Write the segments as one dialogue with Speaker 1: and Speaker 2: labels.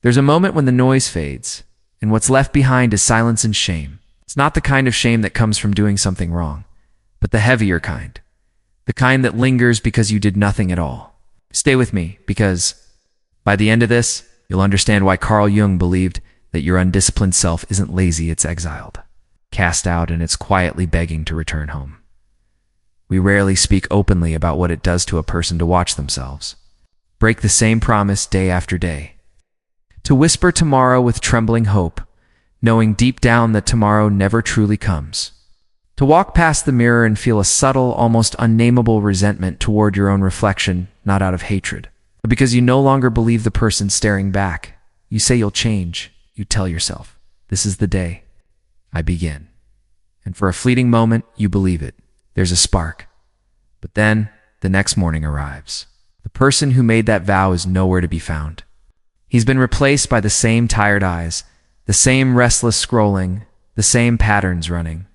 Speaker 1: There's a moment when the noise fades, and what's left behind is silence and shame. It's not the kind of shame that comes from doing something wrong, but the heavier kind. The kind that lingers because you did nothing at all. Stay with me, because by the end of this, you'll understand why Carl Jung believed that your undisciplined self isn't lazy, it's exiled, cast out, and it's quietly begging to return home. We rarely speak openly about what it does to a person to watch themselves break the same promise day after day. To whisper tomorrow with trembling hope, knowing deep down that tomorrow never truly comes. To walk past the mirror and feel a subtle, almost unnameable resentment toward your own reflection, not out of hatred, but because you no longer believe the person staring back. You say you'll change. You tell yourself, this is the day I begin. And for a fleeting moment, you believe it. There's a spark. But then, the next morning arrives. The person who made that vow is nowhere to be found. He's been replaced by the same tired eyes, the same restless scrolling, the same patterns running.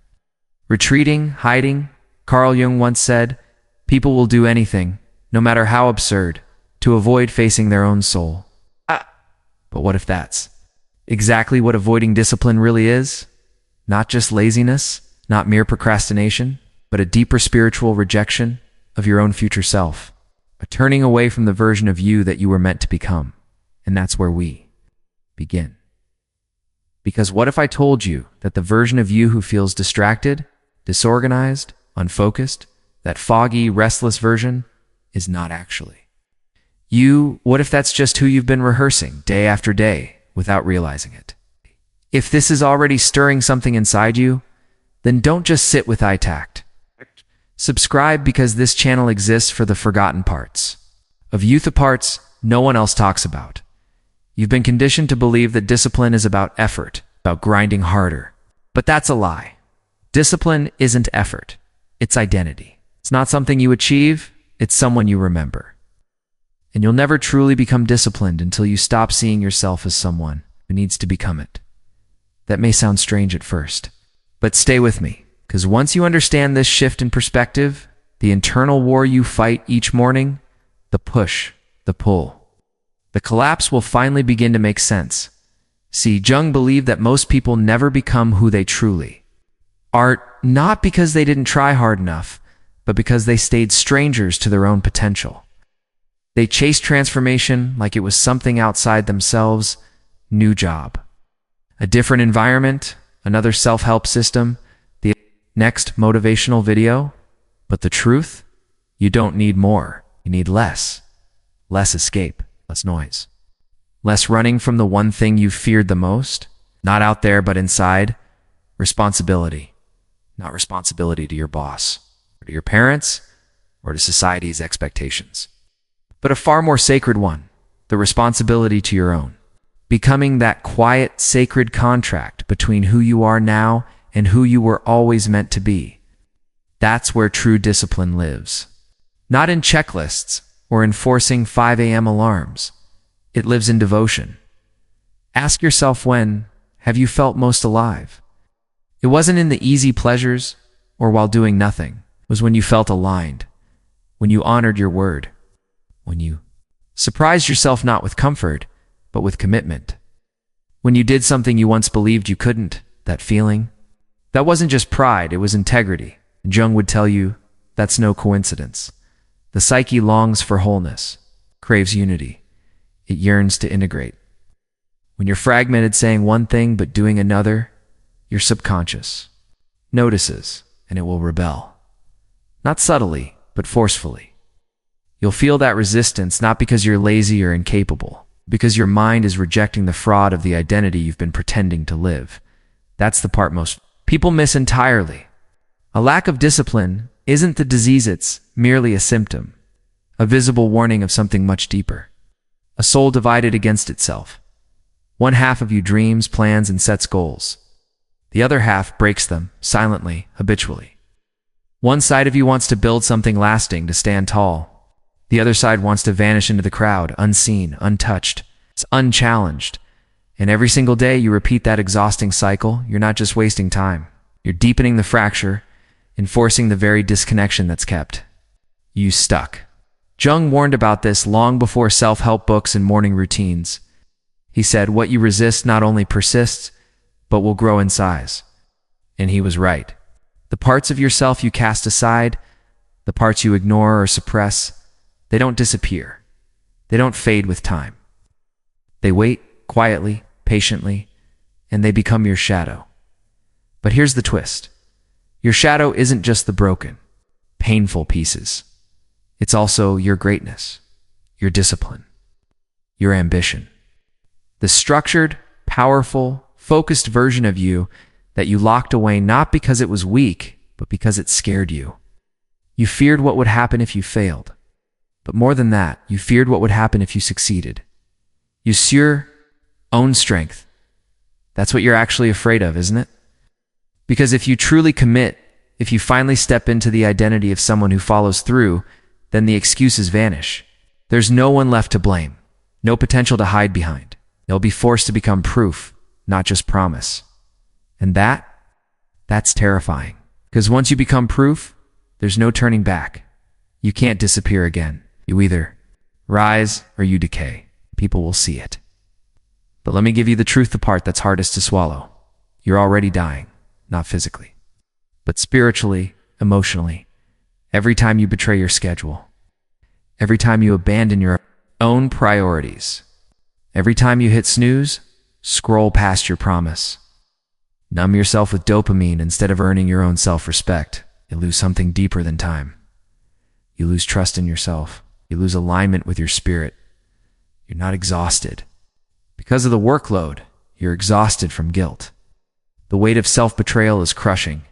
Speaker 1: Retreating, hiding, Carl Jung once said, people will do anything, no matter how absurd, to avoid facing their own soul. But what if that's exactly what avoiding discipline really is? Not just laziness, not mere procrastination, but a deeper spiritual rejection of your own future self, a turning away from the version of you that you were meant to become. And that's where we begin. Because what if I told you that the version of you who feels distracted, disorganized, unfocused, that foggy, restless version, is not actually you? What if that's just who you've been rehearsing day after day without realizing it? If this is already stirring something inside you, then don't just sit with eye tact. Subscribe, because this channel exists for the forgotten parts of youth, the parts no one else talks about. You've been conditioned to believe that discipline is about effort, about grinding harder. But that's a lie. Discipline isn't effort. It's identity. It's not something you achieve, it's someone you remember. And you'll never truly become disciplined until you stop seeing yourself as someone who needs to become it. That may sound strange at first, but stay with me, because once you understand this shift in perspective, the internal war you fight each morning, the push, the pull, the collapse will finally begin to make sense. See, Jung believed that most people never become who they truly are, not because they didn't try hard enough, but because they stayed strangers to their own potential. They chased transformation like it was something outside themselves. New job, a different environment, another self-help system, the next motivational video. But the truth? You don't need more. You need less. Less escape, less noise. Less running from the one thing you feared the most, not out there but inside. Responsibility. Not responsibility to your boss, or to your parents, or to society's expectations, but a far more sacred one, the responsibility to your own. Becoming that quiet, sacred contract between who you are now and who you were always meant to be. That's where true discipline lives. Not in checklists or enforcing 5 a.m. alarms. It lives in devotion. Ask yourself, when have you felt most alive? It wasn't in the easy pleasures or while doing nothing. It was when you felt aligned, when you honored your word, when you surprised yourself not with comfort, but with commitment. When you did something you once believed you couldn't, that feeling, that wasn't just pride, it was integrity. And Jung would tell you, that's no coincidence. The psyche longs for wholeness, craves unity. It yearns to integrate. When you're fragmented, saying one thing but doing another, your subconscious notices, and it will rebel. Not subtly, but forcefully. You'll feel that resistance, not because you're lazy or incapable, because your mind is rejecting the fraud of the identity you've been pretending to live. That's the part most people miss entirely. A lack of discipline isn't the disease, it's merely a symptom, a visible warning of something much deeper. A soul divided against itself. One half of you dreams, plans, and sets goals. The other half breaks them, silently, habitually. One side of you wants to build something lasting, to stand tall. The other side wants to vanish into the crowd, unseen, untouched. It's unchallenged. And every single day you repeat that exhausting cycle. You're not just wasting time. You're deepening the fracture, enforcing the very disconnection that's kept you stuck. Jung warned about this long before self-help books and morning routines. He said, what you resist not only persists, but will grow in size. And he was right. The parts of yourself you cast aside, the parts you ignore or suppress, they don't disappear. They don't fade with time. They wait quietly, patiently, and they become your shadow. But here's the twist. Your shadow isn't just the broken, painful pieces. It's also your greatness, your discipline, your ambition. The structured, powerful, focused version of you that you locked away not because it was weak, but because it scared you. You feared what would happen if you failed. But more than that, you feared what would happen if you succeeded. You see your own strength. That's what you're actually afraid of, isn't it? Because if you truly commit, if you finally step into the identity of someone who follows through, then the excuses vanish. There's no one left to blame, no potential to hide behind. You'll be forced to become proof, not just promise. And that's terrifying. Because once you become proof, there's no turning back. You can't disappear again. You either rise or you decay. People will see it. But let me give you the truth, the part that's hardest to swallow. You're already dying, not physically, but spiritually, emotionally. Every time you betray your schedule, every time you abandon your own priorities, every time you hit snooze, scroll past your promise, numb yourself with dopamine instead of earning your own self-respect, you lose something deeper than time. You lose trust in yourself. You lose alignment with your spirit. You're not exhausted. Because of the workload, you're exhausted from guilt. The weight of self-betrayal is crushing.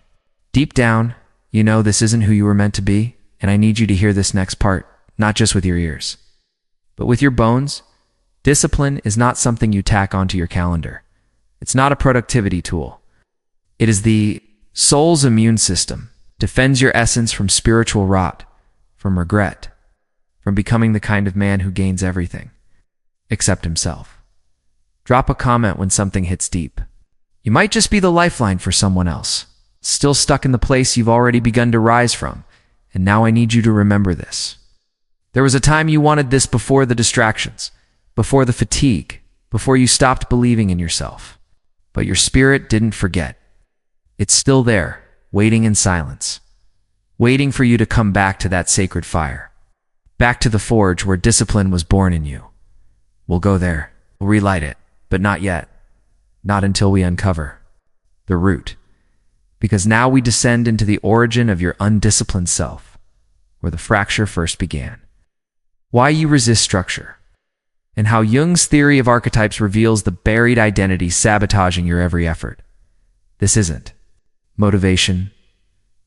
Speaker 1: Deep down, you know this isn't who you were meant to be, and I need you to hear this next part, not just with your ears, but with your bones. Discipline is not something you tack onto your calendar. It's not a productivity tool. It is the soul's immune system. Defends your essence from spiritual rot, from regret, from becoming the kind of man who gains everything, except himself. Drop a comment when something hits deep. You might just be the lifeline for someone else, still stuck in the place you've already begun to rise from, and now I need you to remember this. There was a time you wanted this before the distractions, before the fatigue, before you stopped believing in yourself. But your spirit didn't forget. It's still there, waiting in silence, waiting for you to come back to that sacred fire, back to the forge where discipline was born in you. We'll go there, we'll relight it, but not yet, not until we uncover the root, because now we descend into the origin of your undisciplined self, where the fracture first began. Why you resist structure, and how Jung's theory of archetypes reveals the buried identity sabotaging your every effort. This isn't motivation,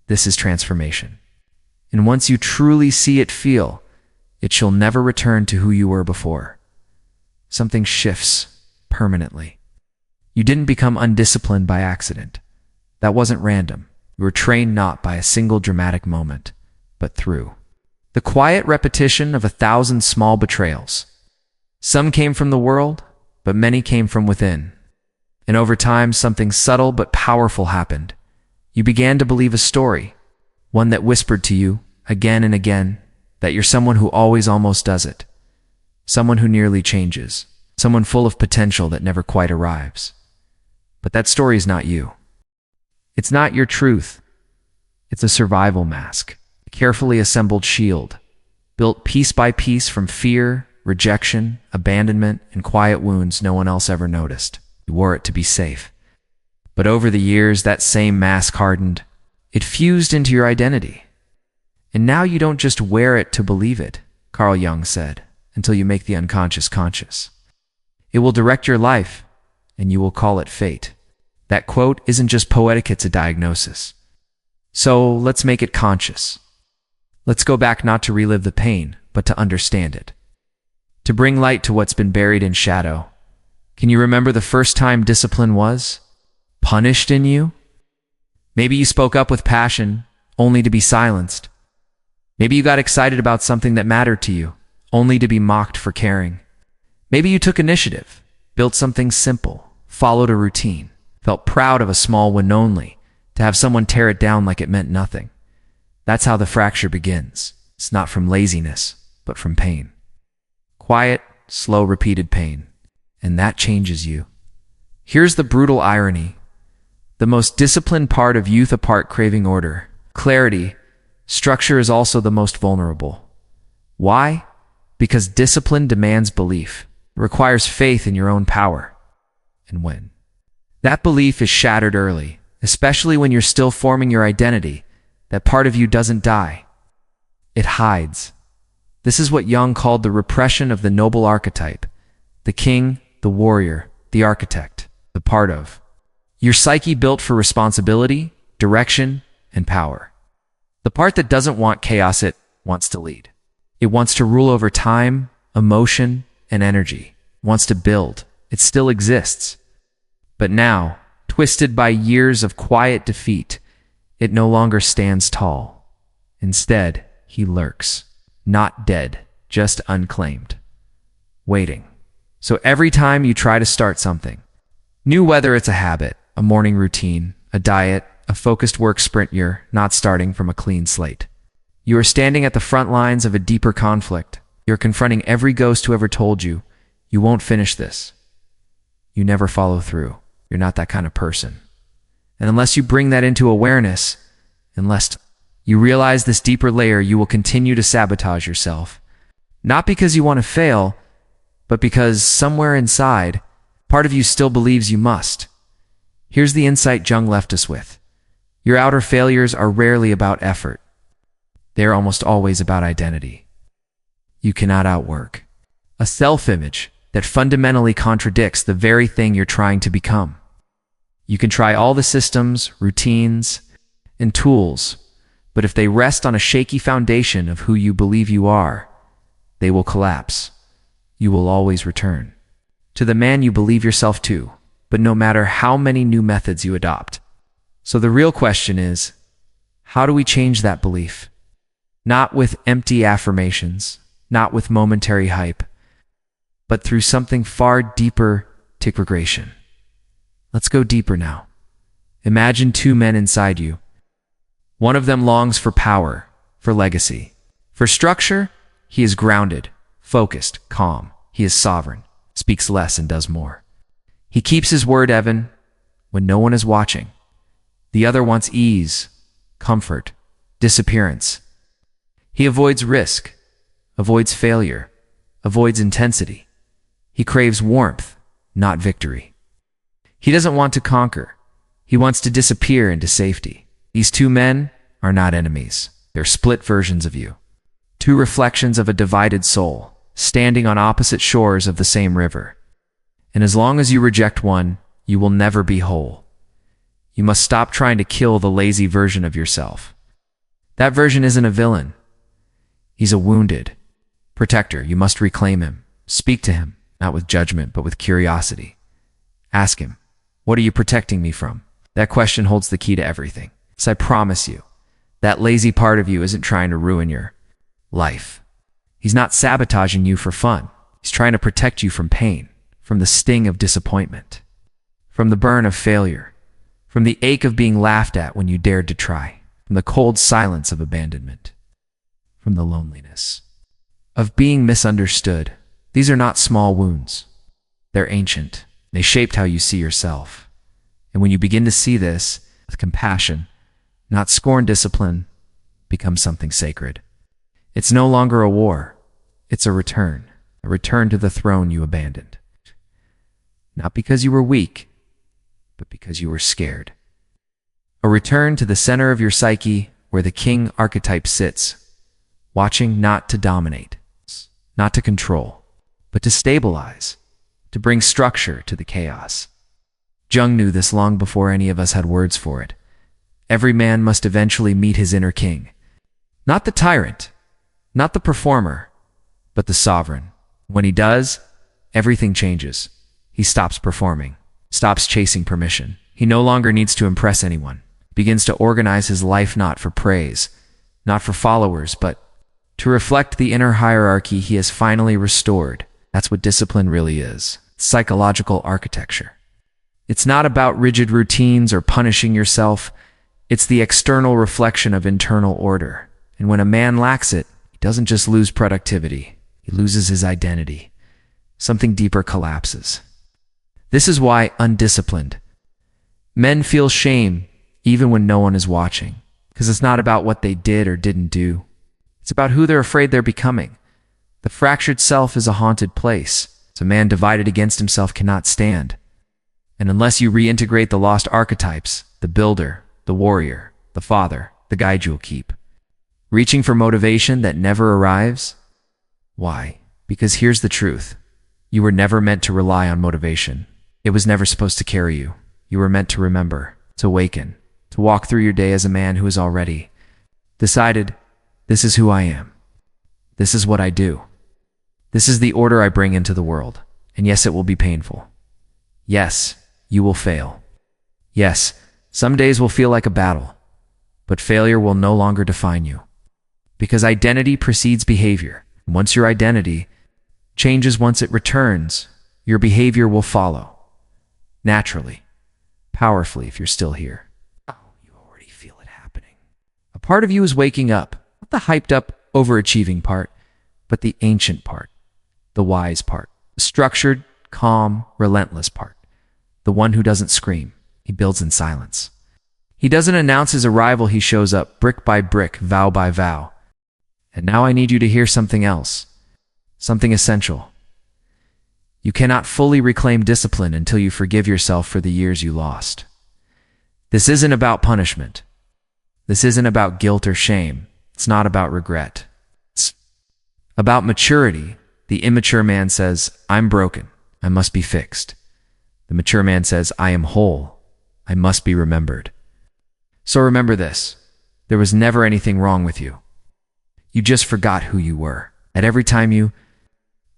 Speaker 1: this is transformation. And once you truly see it, feel, it shall never return to who you were before. Something shifts permanently. You didn't become undisciplined by accident. That wasn't random. You were trained not by a single dramatic moment, but through the quiet repetition of 1,000 small betrayals. Some came from the world, but many came from within. And over time, something subtle but powerful happened. You began to believe a story, one that whispered to you, again and again, that you're someone who always almost does it. Someone who nearly changes. Someone full of potential that never quite arrives. But that story is not you. It's not your truth. It's a survival mask, a carefully assembled shield, built piece by piece from fear, rejection, abandonment, and quiet wounds no one else ever noticed. You wore it to be safe. But over the years, that same mask hardened. It fused into your identity. And now you don't just wear it to believe it, Carl Jung said, until you make the unconscious conscious. It will direct your life, and you will call it fate. That quote isn't just poetic, it's a diagnosis. So let's make it conscious. Let's go back not to relive the pain, but to understand it. To bring light to what's been buried in shadow. Can you remember the first time discipline was punished in you? Maybe you spoke up with passion, only to be silenced. Maybe you got excited about something that mattered to you, only to be mocked for caring. Maybe you took initiative, built something simple, followed a routine, felt proud of a small win only to have someone tear it down like it meant nothing. That's how the fracture begins. It's not from laziness, but from pain. Quiet, slow, repeated pain. and that changes you. Here's the brutal irony. The most disciplined part of youth apart craving order, clarity, structure is also the most vulnerable. Why? Because discipline demands belief, requires faith in your own power. And when that belief is shattered early, especially when you're still forming your identity, that part of you doesn't die. It hides. This is what Jung called the repression of the noble archetype, the king, the warrior, the architect, the part of your psyche built for responsibility, direction, and power. The part that doesn't want chaos, it wants to lead. It wants to rule over time, emotion, and energy. It wants to build. It still exists. But now, twisted by years of quiet defeat, it no longer stands tall. Instead, he lurks. Not dead, just unclaimed. Waiting. So every time you try to start something, new, whether it's a habit, a morning routine, a diet, a focused work sprint, you're not starting from a clean slate. You are standing at the front lines of a deeper conflict. You're confronting every ghost who ever told you, you won't finish this. You never follow through. You're not that kind of person. And unless you bring that into awareness, unless you realize this deeper layer, you will continue to sabotage yourself. Not because you want to fail, but because somewhere inside, part of you still believes you must. Here's the insight Jung left us with. Your outer failures are rarely about effort. They are almost always about identity. You cannot outwork a self-image that fundamentally contradicts the very thing you're trying to become. You can try all the systems, routines, and tools, but if they rest on a shaky foundation of who you believe you are, they will collapse. You will always return to the man you believe yourself to, but no matter how many new methods you adopt. So the real question is, how do we change that belief? Not with empty affirmations, not with momentary hype, but through something far deeper, integration. Let's go deeper now. Imagine two men inside you. One of them longs for power, for legacy. For structure, he is grounded, focused, calm. He is sovereign, speaks less and does more. He keeps his word even when no one is watching. The other wants ease, comfort, disappearance. He avoids risk, avoids failure, avoids intensity. He craves warmth, not victory. He doesn't want to conquer. He wants to disappear into safety. These two men are not enemies. They're split versions of you. Two reflections of a divided soul, standing on opposite shores of the same river. And as long as you reject one, you will never be whole. You must stop trying to kill the lazy version of yourself. That version isn't a villain. He's a wounded protector. You must reclaim him. Speak to him, not with judgment, but with curiosity. Ask him, what are you protecting me from? That question holds the key to everything. So I promise you, that lazy part of you isn't trying to ruin your life. He's not sabotaging you for fun. He's trying to protect you from pain, from the sting of disappointment, from the burn of failure, from the ache of being laughed at when you dared to try, from the cold silence of abandonment, from the loneliness of being misunderstood. These are not small wounds. They're ancient. They shaped how you see yourself. And when you begin to see this with compassion, not scorn, discipline becomes something sacred. It's no longer a war. It's a return to the throne you abandoned. Not because you were weak, but because you were scared. A return to the center of your psyche where the king archetype sits, watching not to dominate, not to control, but to stabilize, to bring structure to the chaos. Jung knew this long before any of us had words for it. Every man must eventually meet his inner king. Not the tyrant, not the performer, but the sovereign. When he does, everything changes. He stops performing, stops chasing permission. He no longer needs to impress anyone. Begins to organize his life not for praise, not for followers, but to reflect the inner hierarchy he has finally restored. That's what discipline really is. Psychological architecture. It's not about rigid routines or punishing yourself. It's the external reflection of internal order. And when a man lacks it, he doesn't just lose productivity. He loses his identity. Something deeper collapses. This is why undisciplined men feel shame even when no one is watching. Because it's not about what they did or didn't do. It's about who they're afraid they're becoming. The fractured self is a haunted place. A man divided against himself cannot stand. And unless you reintegrate the lost archetypes, the builder, the warrior, the father, the guide you'll keep. Reaching for motivation that never arrives? Why? Because here's the truth. You were never meant to rely on motivation. It was never supposed to carry you. You were meant to remember, to awaken, to walk through your day as a man who has already decided, this is who I am. This is what I do. This is the order I bring into the world. And yes, it will be painful. Yes, you will fail. Yes, some days will feel like a battle, but failure will no longer define you. Because identity precedes behavior. Once your identity changes, once it returns, your behavior will follow. Naturally, powerfully if you're still here. Oh, you already feel it happening. A part of you is waking up, not the hyped up, overachieving part, but the ancient part, the wise part, the structured, calm, relentless part, the one who doesn't scream. He builds in silence. He doesn't announce his arrival. He shows up brick by brick, vow by vow. And now I need you to hear something else, something essential. You cannot fully reclaim discipline until you forgive yourself for the years you lost. This isn't about punishment. This isn't about guilt or shame. It's not about regret. It's about maturity. The immature man says, I'm broken. I must be fixed. The mature man says, I am whole. I must be remembered. So remember this. There was never anything wrong with you. You just forgot who you were. At every time you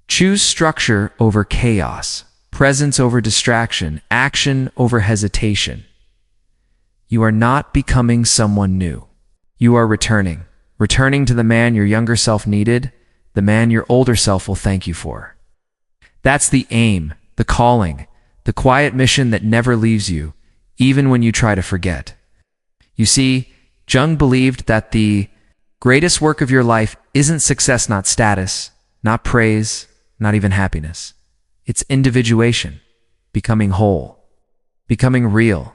Speaker 1: choose structure over chaos, presence over distraction, action over hesitation, you are not becoming someone new. You are returning to the man your younger self needed, the man your older self will thank you for. That's the aim, the calling, the quiet mission that never leaves you, even when you try to forget. You see, Jung believed that the greatest work of your life isn't success, not status, not praise, not even happiness. It's individuation, becoming whole, becoming real.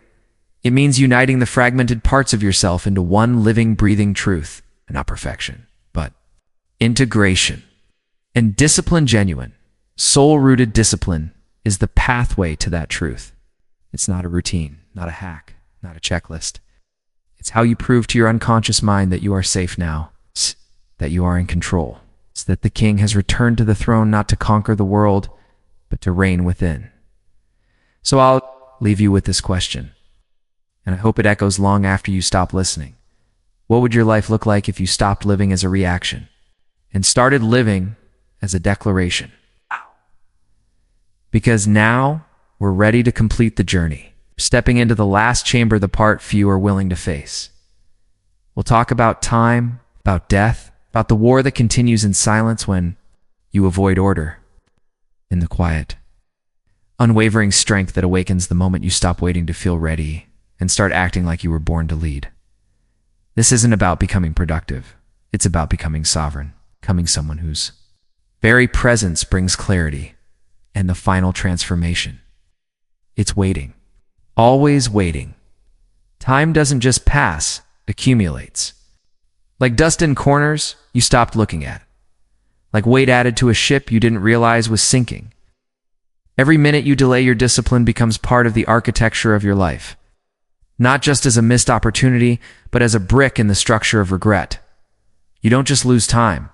Speaker 1: It means uniting the fragmented parts of yourself into one living, breathing truth, not perfection, but integration. And discipline, genuine, soul-rooted discipline, is the pathway to that truth. It's not a routine, not a hack, not a checklist. It's how you prove to your unconscious mind that you are safe now, that you are in control. It's that the king has returned to the throne not to conquer the world, but to reign within. So I'll leave you with this question, and I hope it echoes long after you stop listening. What would your life look like if you stopped living as a reaction and started living as a declaration? Because now we're ready to complete the journey, stepping into the last chamber, the part few are willing to face. We'll talk about time, about death, about the war that continues in silence when you avoid order, in the quiet, unwavering strength that awakens the moment you stop waiting to feel ready and start acting like you were born to lead. This isn't about becoming productive. It's about becoming sovereign, becoming someone whose very presence brings clarity and the final transformation. It's waiting. Always waiting. Time doesn't just pass, accumulates. Like dust in corners you stopped looking at. Like weight added to a ship you didn't realize was sinking. Every minute you delay your discipline becomes part of the architecture of your life. Not just as a missed opportunity, but as a brick in the structure of regret. You don't just lose time.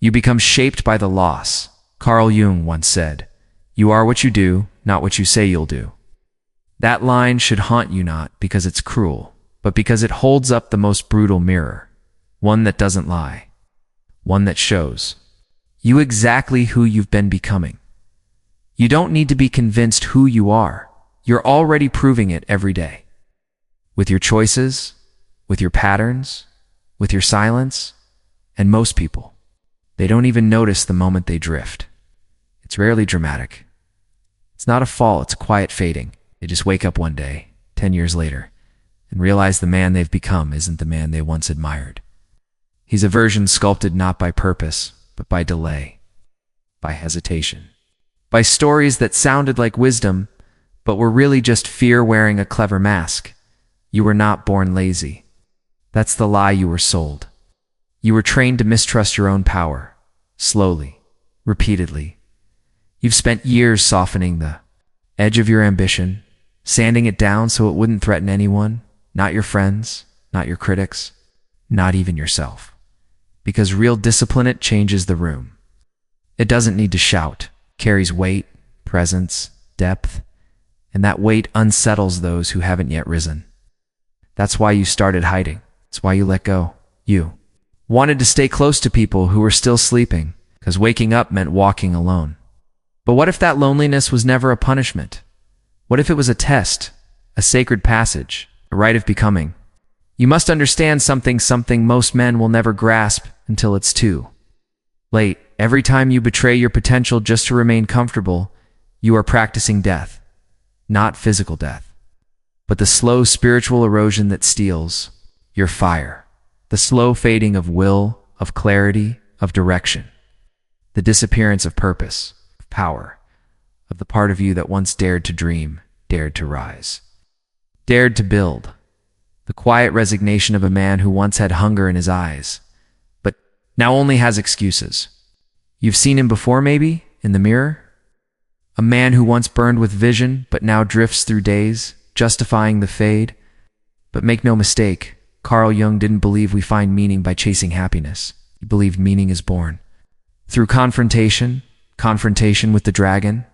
Speaker 1: You become shaped by the loss. Carl Jung once said, "You are what you do, not what you say you'll do." That line should haunt you not because it's cruel, but because it holds up the most brutal mirror. One that doesn't lie. One that shows you exactly who you've been becoming. You don't need to be convinced who you are. You're already proving it every day. With your choices, with your patterns, with your silence, and most people, they don't even notice the moment they drift. It's rarely dramatic. It's not a fall, it's a quiet fading. They just wake up one day, 10 years later, and realize the man they've become isn't the man they once admired. He's a version sculpted not by purpose, but by delay, by hesitation, by stories that sounded like wisdom, but were really just fear wearing a clever mask. You were not born lazy. That's the lie you were sold. You were trained to mistrust your own power, slowly, repeatedly. You've spent years softening the edge of your ambition, sanding it down so it wouldn't threaten anyone, not your friends, not your critics, not even yourself. Because real discipline, it changes the room. It doesn't need to shout, carries weight, presence, depth, and that weight unsettles those who haven't yet risen. That's why you started hiding. That's why you let go. You wanted to stay close to people who were still sleeping, because waking up meant walking alone. But what if that loneliness was never a punishment? What if it was a test, a sacred passage, a rite of becoming? You must understand something most men will never grasp until it's too late. Every time you betray your potential just to remain comfortable, you are practicing death. Not physical death, but the slow spiritual erosion that steals your fire. The slow fading of will, of clarity, of direction. The disappearance of purpose, of power, of the part of you that once dared to dream, dared to rise, dared to build. The quiet resignation of a man who once had hunger in his eyes, but now only has excuses. You've seen him before, maybe, in the mirror? A man who once burned with vision, but now drifts through days, justifying the fade. But make no mistake, Carl Jung didn't believe we find meaning by chasing happiness. He believed meaning is born through confrontation with the dragon,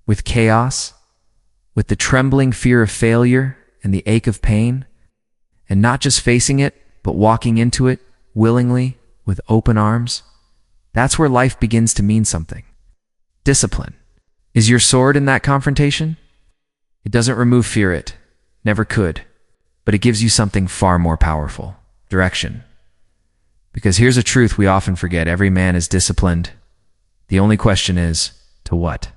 Speaker 1: with chaos, with the trembling fear of failure and the ache of pain, and not just facing it, but walking into it willingly, with open arms. That's where life begins to mean something. Discipline. Is your sword in that confrontation? It doesn't remove fear, it never could, but it gives you something far more powerful: direction. Because here's a truth we often forget: every man is disciplined. The only question is, to what?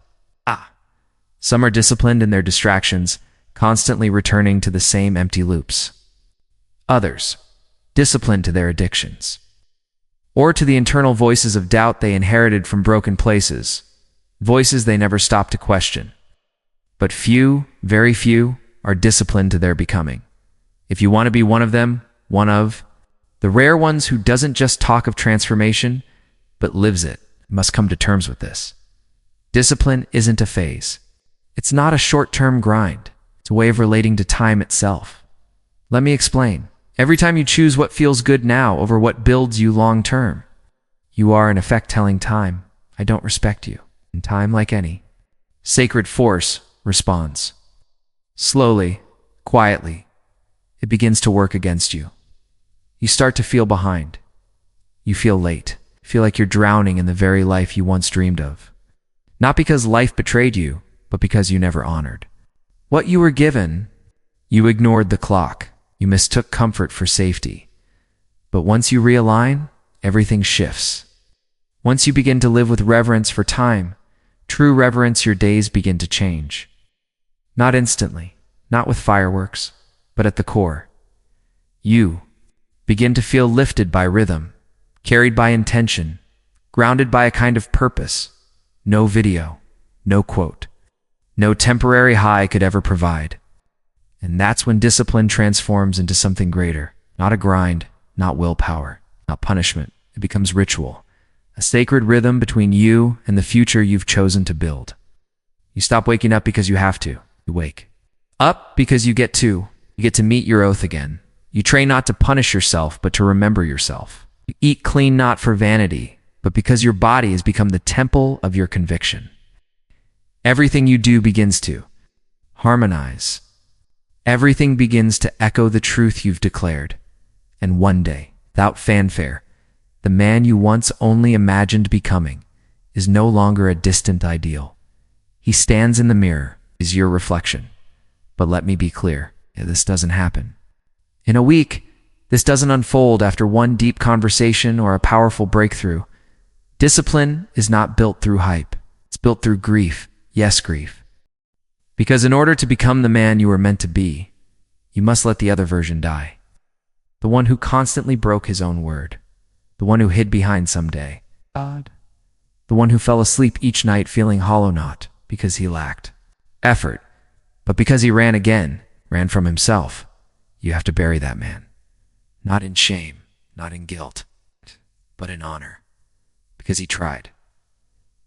Speaker 1: Some are disciplined in their distractions, constantly returning to the same empty loops. Others, disciplined to their addictions, or to the internal voices of doubt they inherited from broken places, voices they never stopped to question. But few, very few, are disciplined to their becoming. If you want to be one of them, one of the rare ones who doesn't just talk of transformation, but lives it, must come to terms with this. Discipline isn't a phase. It's not a short-term grind. It's a way of relating to time itself. Let me explain. Every time you choose what feels good now over what builds you long-term, you are in effect telling time, I don't respect you. And time, like any sacred force, responds. Slowly, quietly, it begins to work against you. You start to feel behind. You feel late. You feel like you're drowning in the very life you once dreamed of. Not because life betrayed you, but because you never honored what you were given. You ignored the clock. You mistook comfort for safety. But once you realign, everything shifts. Once you begin to live with reverence for time, true reverence, your days begin to change. Not instantly, not with fireworks, but at the core. You begin to feel lifted by rhythm, carried by intention, grounded by a kind of purpose. No video, no quote, no temporary high could ever provide. And that's when discipline transforms into something greater. Not a grind, not willpower, not punishment. It becomes ritual. A sacred rhythm between you and the future you've chosen to build. You stop waking up because you have to. You wake up because you get to. You get to meet your oath again. You train not to punish yourself, but to remember yourself. You eat clean not for vanity, but because your body has become the temple of your conviction. Everything you do begins to harmonize. Everything begins to echo the truth you've declared. And one day, without fanfare, the man you once only imagined becoming is no longer a distant ideal. He stands in the mirror, is your reflection. But let me be clear, this doesn't happen in a week. This doesn't unfold after one deep conversation or a powerful breakthrough. Discipline is not built through hype. It's built through grief. Yes, grief. Because in order to become the man you were meant to be, you must let the other version die. The one who constantly broke his own word. The one who hid behind someday. God. The one who fell asleep each night feeling hollow, not because he lacked effort, But because he ran again, ran from himself, you have to bury that man. Not in shame, not in guilt, but in honor. Because he tried.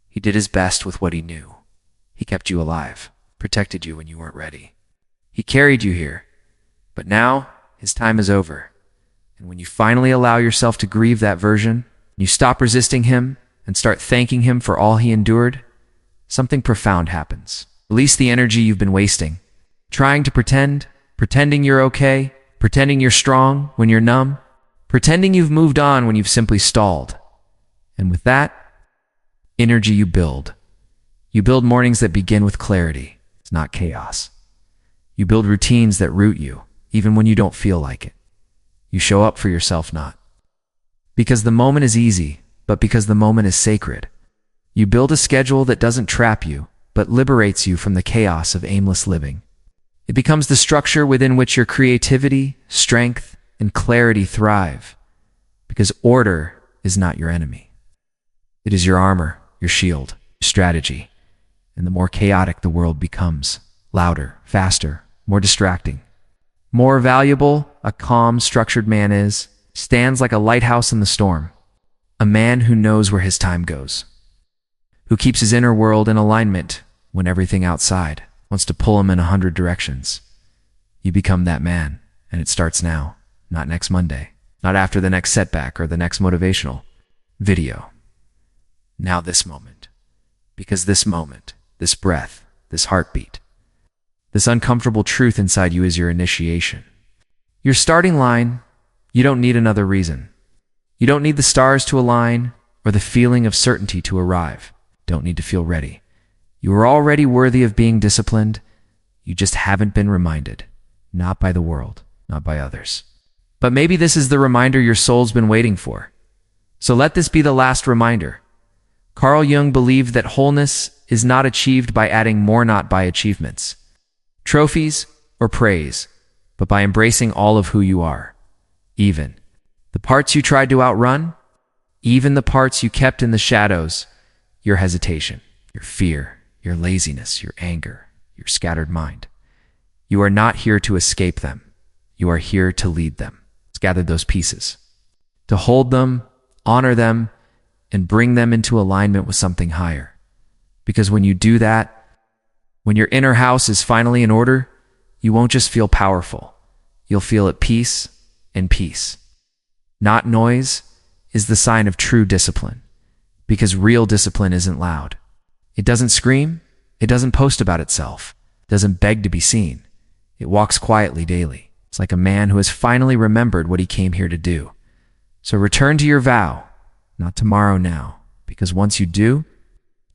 Speaker 1: He did his best with what he knew. He kept you alive, protected you when you weren't ready. He carried you here. But now, his time is over. And when you finally allow yourself to grieve that version, you stop resisting him and start thanking him for all he endured, something profound happens. Release the energy you've been wasting. Trying to pretending you're okay, pretending you're strong when you're numb, pretending you've moved on when you've simply stalled. And with that, energy you build. You build mornings that begin with clarity. It's not chaos. You build routines that root you, even when you don't feel like it. You show up for yourself not because the moment is easy, but because the moment is sacred. You build a schedule that doesn't trap you, but liberates you from the chaos of aimless living. It becomes the structure within which your creativity, strength, and clarity thrive, because order is not your enemy. It is your armor, your shield, your strategy. And the more chaotic the world becomes, louder, faster, more distracting, more valuable a calm, structured man stands like a lighthouse in the storm, a man who knows where his time goes, who keeps his inner world in alignment when everything outside wants to pull him in 100 directions. You become that man, and it starts now, not next Monday, not after the next setback or the next motivational video. Now this moment, because this moment, this breath, this heartbeat, this uncomfortable truth inside you is your initiation. Your starting line. You don't need another reason. You don't need the stars to align or the feeling of certainty to arrive. Don't need to feel ready. You are already worthy of being disciplined. You just haven't been reminded. Not by the world, not by others. But maybe this is the reminder your soul's been waiting for. So let this be the last reminder. Carl Jung believed that wholeness is not achieved by adding more, not by achievements, trophies, or praise, but by embracing all of who you are. Even the parts you tried to outrun, even the parts you kept in the shadows, your hesitation, your fear, your laziness, your anger, your scattered mind. You are not here to escape them. You are here to lead them. Let's gather those pieces, to hold them, honor them, and bring them into alignment with something higher. Because when you do that, when your inner house is finally in order, you won't just feel powerful. You'll feel at peace, and peace. Not noise is the sign of true discipline, because real discipline isn't loud. It doesn't scream. It doesn't post about itself. It doesn't beg to be seen. It walks quietly daily. It's like a man who has finally remembered what he came here to do. So return to your vow, not tomorrow, now, because once you do,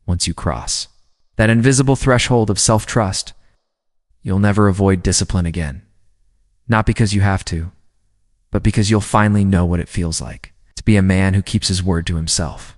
Speaker 1: once you cross that invisible threshold of self-trust, you'll never avoid discipline again. Not because you have to, but because you'll finally know what it feels like to be a man who keeps his word to himself.